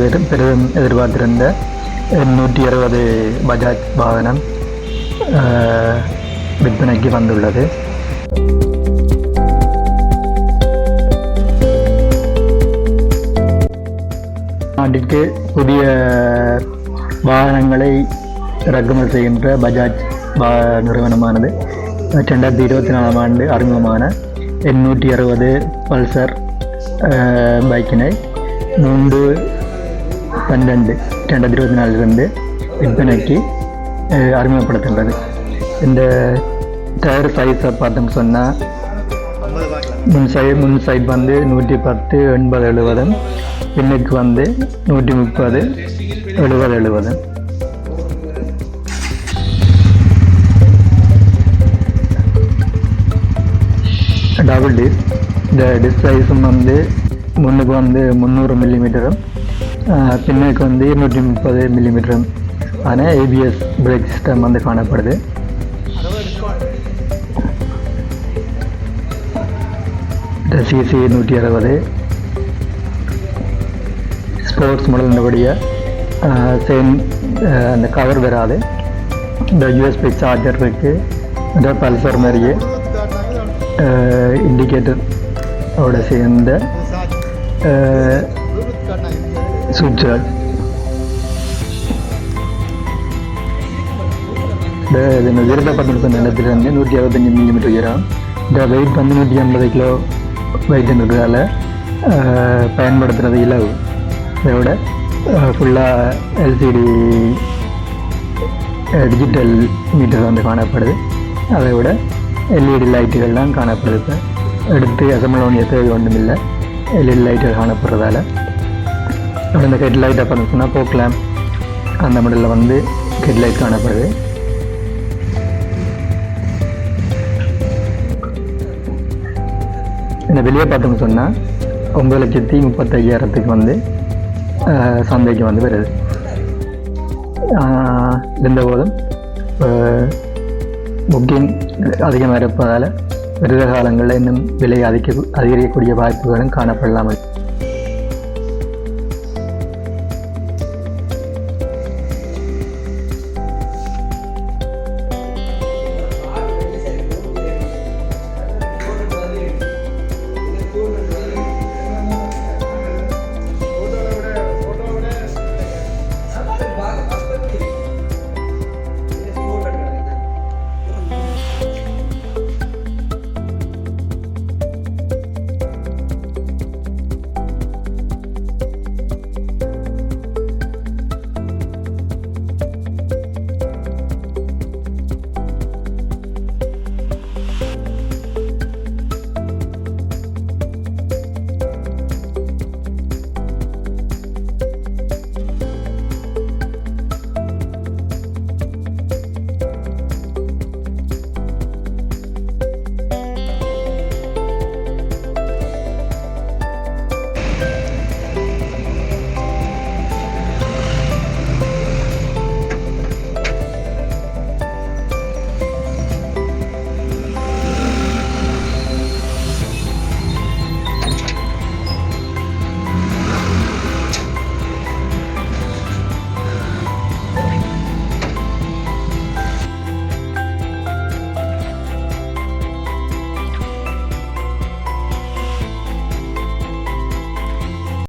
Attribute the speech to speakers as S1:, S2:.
S1: பேரும் பெரிதும் எதிர்பார்த்திருந்த 160 பஜாஜ் வாகனம் விற்பனைக்கு வந்துள்ளது. நாட்டிற்கு புதிய வாகனங்களை இறக்குமதி செய்கின்ற பஜாஜ் நிறுவனமானது 2024 ஆண்டு அறிமுகமான 860 பல்சர் பைக்கினை 3/12/2024 விற்பனைக்கு அறிமுகப்படுத்துகிறது. இந்த டயர் சைஸை பார்த்தோம்னு சொன்னால் முன் சைட் வந்து 110 80 70, பின்னுக்கு வந்து 130 70 70. Double disk. இந்த டிஸ்க் சைஸும் வந்து முன்னுக்கு வந்து 300 மில்லிமீட்டரும் பின்னுக்கு வந்து 230 மில்லிமீட்டரும் ஆன ஏபிஎஸ் பிரேக் சிஸ்டம் வந்து காணப்படுது. இந்த சிசி 160 ஸ்போர்ட்ஸ் மாடல்னுடைய சேம் அந்த கவர் வராது. இந்த யூஎஸ்பி சார்ஜர் இருக்குது. இந்த பல்சர் மாதிரியே இண்டிகேட்டரோட சேர்ந்த சுவிட்சுகள். இந்த விருதப்பட்டிருக்க நிலத்திலிருந்து 165 மில்லிமீட்டர் உயரம். இந்த வெயிட் வந்து 180 கிலோ வெயிட் இருக்கிறதால பயன்படுத்துகிறது இலவு. இதோட ஃபுல்லாக எல்சிடி டிஜிட்டல் மீட்டர் வந்து காணப்படுது. அதை விட எல்இடி லைட்டுகள்லாம் காணப்படுது. இப்போ எடுத்து அசம்பிள் ஒன்றிய தேவை ஒன்றும் இல்லை, எல்இடி லைட்டுகள் காணப்படுறதால. இந்த ஹெட் லைட்டை பார்த்தோம்னா போக்லாம் அந்த மாடலில் வந்து ஹெட் லைட் காணப்படுது. இந்த வெளியே பார்த்தோம்னு சொன்னால் 9,35,000 வந்து சந்தைக்கு வந்து வருது. இருந்தபோதும் புக்கிங் அதிகமாக இருப்பதால் வருகிற காலங்களில் இன்னும் விலை அதிகரிக்கக்கூடிய வாய்ப்புகளும் காணப்படலாம்.